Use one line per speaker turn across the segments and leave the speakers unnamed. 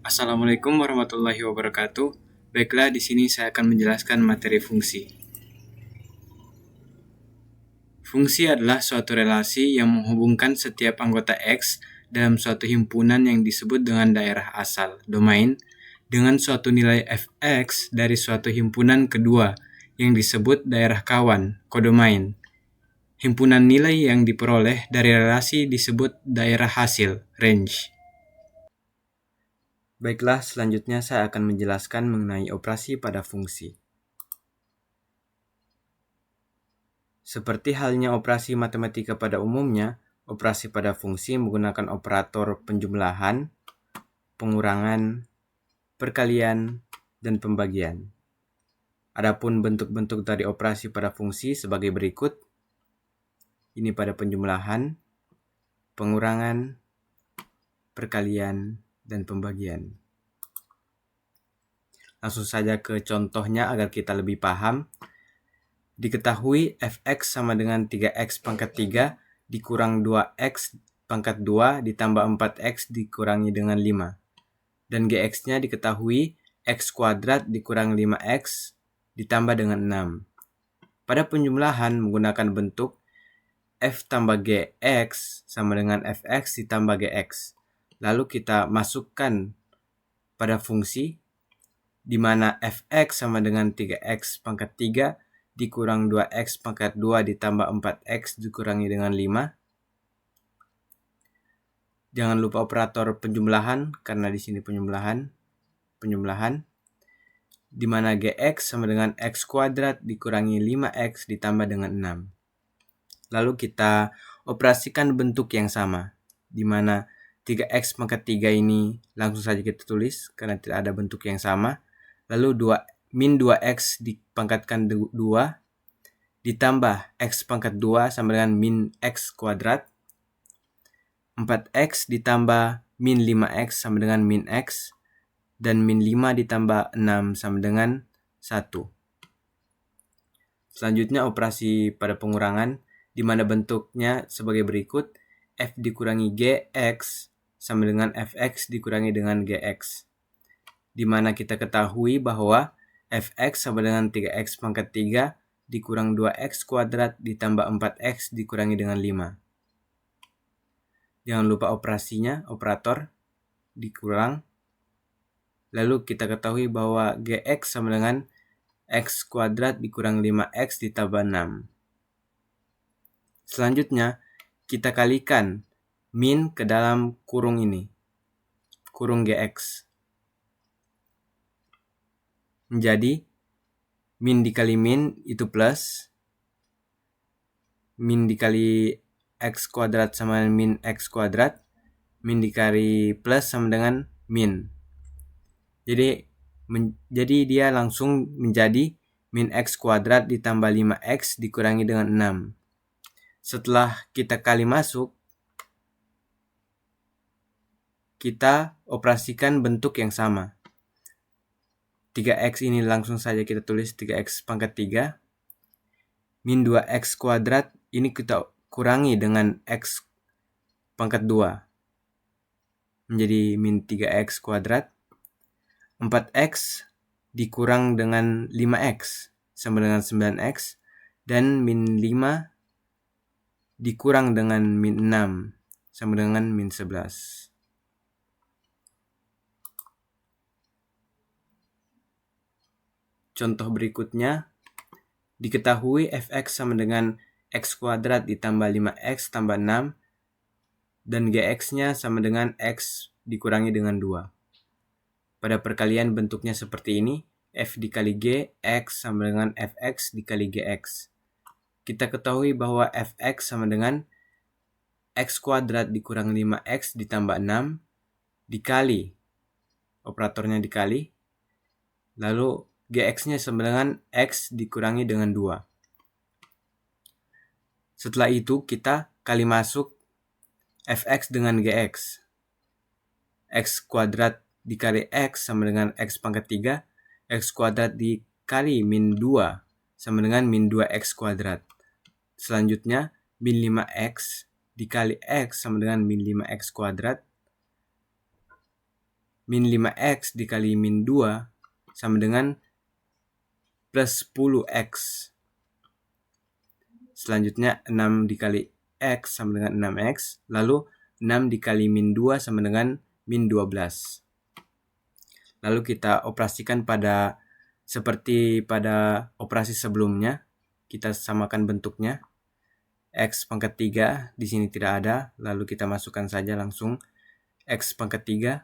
Assalamualaikum warahmatullahi wabarakatuh. Baiklah, di sini saya akan menjelaskan materi fungsi. Fungsi adalah suatu relasi yang menghubungkan setiap anggota X dalam suatu himpunan yang disebut dengan daerah asal, domain, dengan suatu nilai fx dari suatu himpunan kedua yang disebut daerah kawan, kodomain. Himpunan nilai yang diperoleh dari relasi disebut daerah hasil, range. Baiklah, selanjutnya saya akan menjelaskan mengenai operasi pada fungsi. Seperti halnya operasi matematika pada umumnya, operasi pada fungsi menggunakan operator penjumlahan, pengurangan, perkalian, dan pembagian. Adapun bentuk-bentuk dari operasi pada fungsi sebagai berikut. Ini pada penjumlahan, pengurangan, perkalian, dan pembagian. Langsung saja ke contohnya agar kita lebih paham. Diketahui fx sama dengan 3x pangkat 3 dikurang 2x pangkat 2 ditambah 4x dikurangi dengan 5. Dan gx-nya diketahui x kuadrat dikurang 5x ditambah dengan 6. Pada penjumlahan menggunakan bentuk f tambah gx sama dengan fx ditambah gx. Lalu kita masukkan pada fungsi di mana fx sama dengan 3x pangkat 3 dikurang 2x pangkat 2 ditambah 4x dikurangi dengan 5. Jangan lupa operator penjumlahan karena di sini penjumlahan di mana gx sama dengan x kuadrat dikurangi 5x ditambah dengan 6. Lalu kita operasikan bentuk yang sama di mana 3x pangkat 3 ini langsung saja kita tulis karena tidak ada bentuk yang sama. Lalu min 2x dipangkatkan 2 ditambah x pangkat 2 sama dengan min x kuadrat. 4x ditambah min 5x sama dengan min x. Dan min 5 ditambah 6 sama dengan 1. Selanjutnya operasi pada pengurangan di mana bentuknya sebagai berikut. F dikurangi gx sama dengan fx dikurangi dengan gx. Di mana kita ketahui bahwa fx sama dengan 3x pangkat 3 dikurang 2x kuadrat ditambah 4x dikurangi dengan 5. Jangan lupa operasinya, operator dikurang. Lalu kita ketahui bahwa gx sama dengan x kuadrat dikurang 5x ditambah 6. Selanjutnya, kita kalikan min ke dalam kurung ini, kurung gx. Menjadi min dikali min itu plus, min dikali x kuadrat sama min x kuadrat, min dikali plus sama dengan min. Jadi dia langsung menjadi min x kuadrat ditambah 5x dikurangi dengan 6. Setelah kita kali masuk, kita operasikan bentuk yang sama. 3x ini langsung saja kita tulis 3x pangkat 3. Min 2x kuadrat ini kita kurangi dengan x pangkat 2. Menjadi min 3x kuadrat. 4x dikurang dengan 5x sama dengan 9x. Dan min 5 dikurang dengan min 6 sama dengan min 11. Contoh berikutnya, diketahui fx sama dengan x kuadrat ditambah 5x tambah 6 dan gx-nya sama dengan x dikurangi dengan 2. Pada perkalian bentuknya seperti ini, f dikali g, x sama dengan fx dikali gx. Kita ketahui bahwa fx sama dengan x kuadrat dikurang 5x ditambah 6 dikali, operatornya dikali, lalu gx-nya sama dengan x dikurangi dengan 2. Setelah itu kita kali masuk fx dengan gx. X kuadrat dikali x sama dengan x pangkat 3. X kuadrat dikali min 2 sama dengan min 2x kuadrat. Selanjutnya min 5x dikali x sama dengan min 5x kuadrat. min 5x dikali min 2 sama dengan plus 10x. Selanjutnya 6 dikali x sama dengan 6x, lalu 6 dikali min 2 sama dengan min 12. Lalu kita operasikan seperti pada operasi sebelumnya, kita samakan bentuknya. X pangkat 3 di sini tidak ada, lalu kita masukkan saja langsung X pangkat 3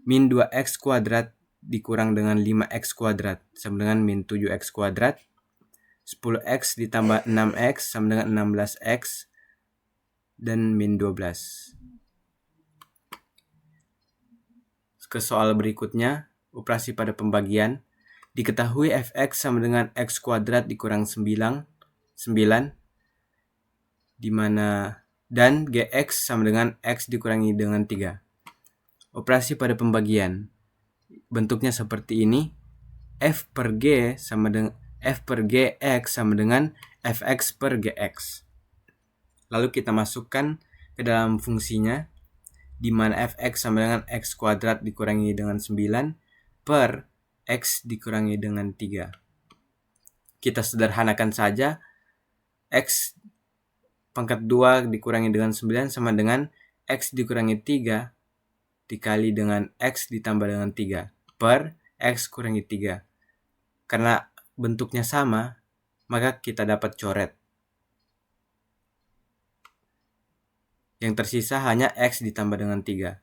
min 2x kuadrat dikurang dengan 5x kuadrat sama dengan min 7x kuadrat. 10x ditambah 6x sama dengan 16x dan min 12. Ke soal berikutnya, operasi pada pembagian. Diketahui fx sama dengan x kuadrat dikurang 9, di mana dan gx sama dengan x dikurangi dengan 3. Operasi pada pembagian. Bentuknya seperti ini. F per G sama dengan F per Gx sama dengan Fx per Gx. Lalu kita masukkan ke dalam fungsinya, di mana Fx sama dengan x kuadrat dikurangi dengan 9 per x dikurangi dengan 3. Kita sederhanakan saja. X pangkat 2 dikurangi dengan 9 sama dengan x dikurangi 3 dikali dengan x ditambah dengan 3 per x kurangi 3. Karena bentuknya sama, maka kita dapat coret. Yang tersisa hanya x ditambah dengan 3.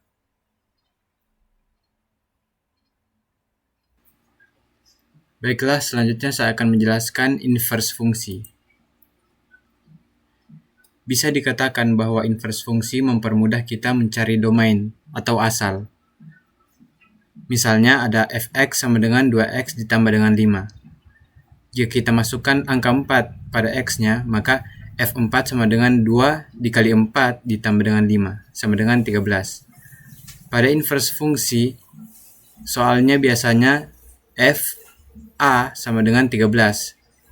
Baiklah, selanjutnya saya akan menjelaskan inverse fungsi. Bisa dikatakan bahwa inverse fungsi mempermudah kita mencari domain atau asal. Misalnya ada fx sama dengan 2x ditambah dengan 5. Jika kita masukkan angka 4 pada x-nya, maka f4 sama dengan 2 dikali 4 ditambah dengan 5, sama dengan 13. Pada inverse fungsi, soalnya biasanya f a sama dengan 13.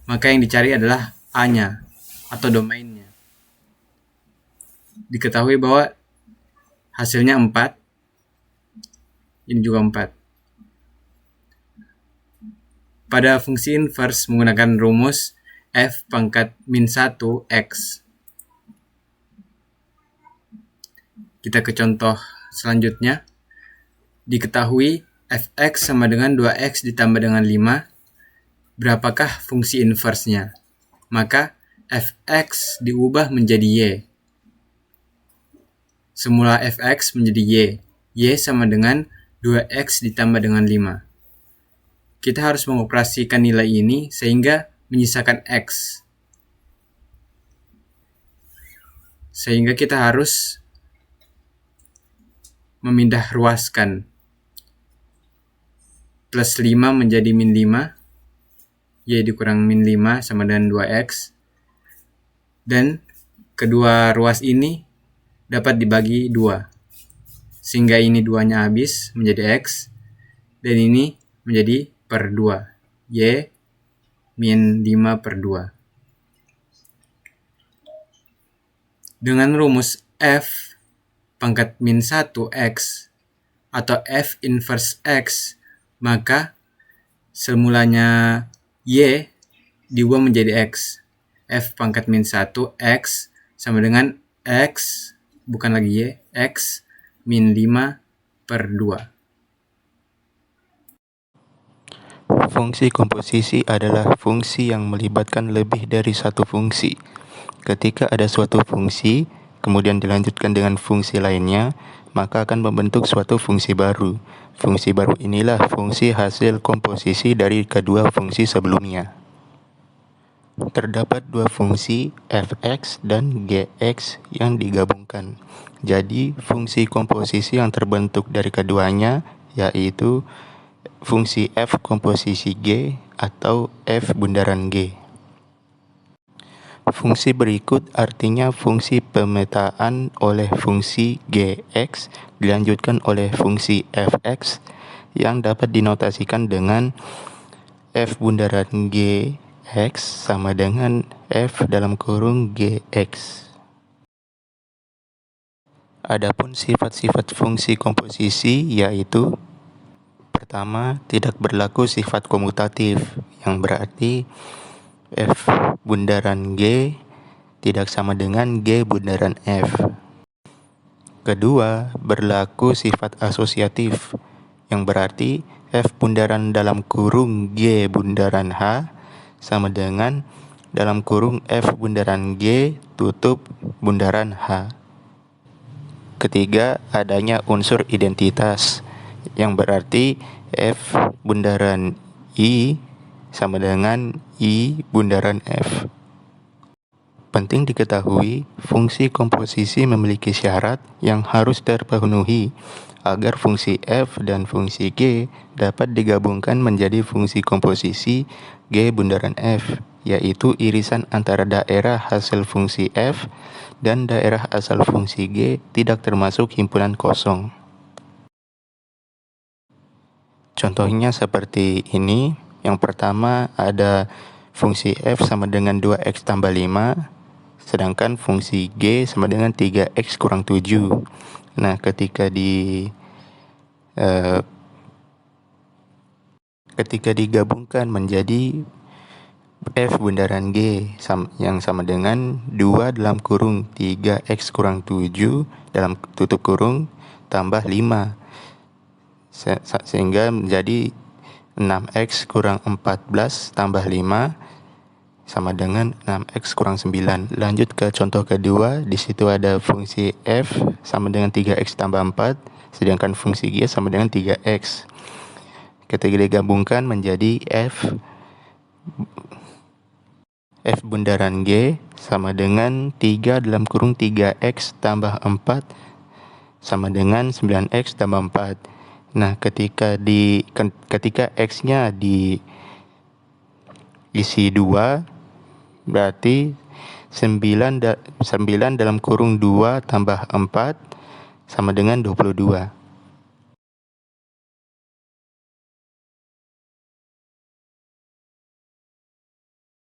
Maka yang dicari adalah a-nya atau domainnya. Diketahui bahwa hasilnya 4. Ini juga 4. Pada fungsi inverse menggunakan rumus f pangkat min 1 x. Kita ke contoh selanjutnya. Diketahui fx sama dengan 2x ditambah dengan 5. Berapakah fungsi inverse-nya? Maka fx diubah menjadi y. Semula fx menjadi y. Y sama dengan 2x ditambah dengan 5. Kita harus mengoperasikan nilai ini sehingga menyisakan x. Sehingga kita harus memindah ruaskan. Plus 5 menjadi min 5. Y dikurang min 5 sama dengan 2x. Dan kedua ruas ini dapat dibagi 2. Sehingga ini 2-nya habis menjadi x. Dan ini menjadi per 2. Y min 5 per 2. Dengan rumus f pangkat min 1 x atau f inverse x, maka semulanya y diubah menjadi x. F pangkat min 1 x sama dengan x, bukan lagi y, x min 5 per 2.
Fungsi komposisi adalah fungsi yang melibatkan lebih dari satu fungsi. Ketika ada suatu fungsi, kemudian dilanjutkan dengan fungsi lainnya, maka akan membentuk suatu fungsi baru. Fungsi baru inilah fungsi hasil komposisi dari kedua fungsi sebelumnya. Terdapat dua fungsi fx dan gx yang digabungkan. Jadi, fungsi komposisi yang terbentuk dari keduanya yaitu fungsi f komposisi g atau f bundaran g. Fungsi berikut artinya fungsi pemetaan oleh fungsi gx dilanjutkan oleh fungsi fx yang dapat dinotasikan dengan f bundaran gx sama dengan f dalam kurung gx. Adapun sifat-sifat fungsi komposisi yaitu pertama, tidak berlaku sifat komutatif, yang berarti F bundaran G tidak sama dengan G bundaran F. Kedua, berlaku sifat asosiatif, yang berarti F bundaran dalam kurung G bundaran H sama dengan dalam kurung F bundaran G tutup bundaran H. Ketiga, adanya unsur identitas, yang berarti F bundaran I sama dengan I bundaran F. Penting diketahui, fungsi komposisi memiliki syarat yang harus terpenuhi agar fungsi F dan fungsi G dapat digabungkan menjadi fungsi komposisi G bundaran F, yaitu irisan antara daerah hasil fungsi F dan daerah asal fungsi G tidak termasuk himpunan kosong. Contohnya seperti ini. Yang pertama ada fungsi F sama dengan 2x tambah 5, sedangkan fungsi G sama dengan 3x kurang 7. Nah, ketika digabungkan menjadi F bundaran G yang sama dengan 2 dalam kurung 3x kurang 7 dalam tutup kurung tambah 5. Sehingga menjadi 6x kurang 14 tambah 5 sama dengan 6x kurang 9. Lanjut ke contoh kedua, di situ ada fungsi F sama dengan 3x tambah 4, sedangkan fungsi G sama dengan 3x. Ketika digabungkan menjadi F bundaran G sama dengan 3 dalam kurung 3x tambah 4 sama dengan 9x tambah 4. Nah, ketika x-nya diisi 2, berarti 9 dalam kurung 2 tambah 4 sama dengan 22.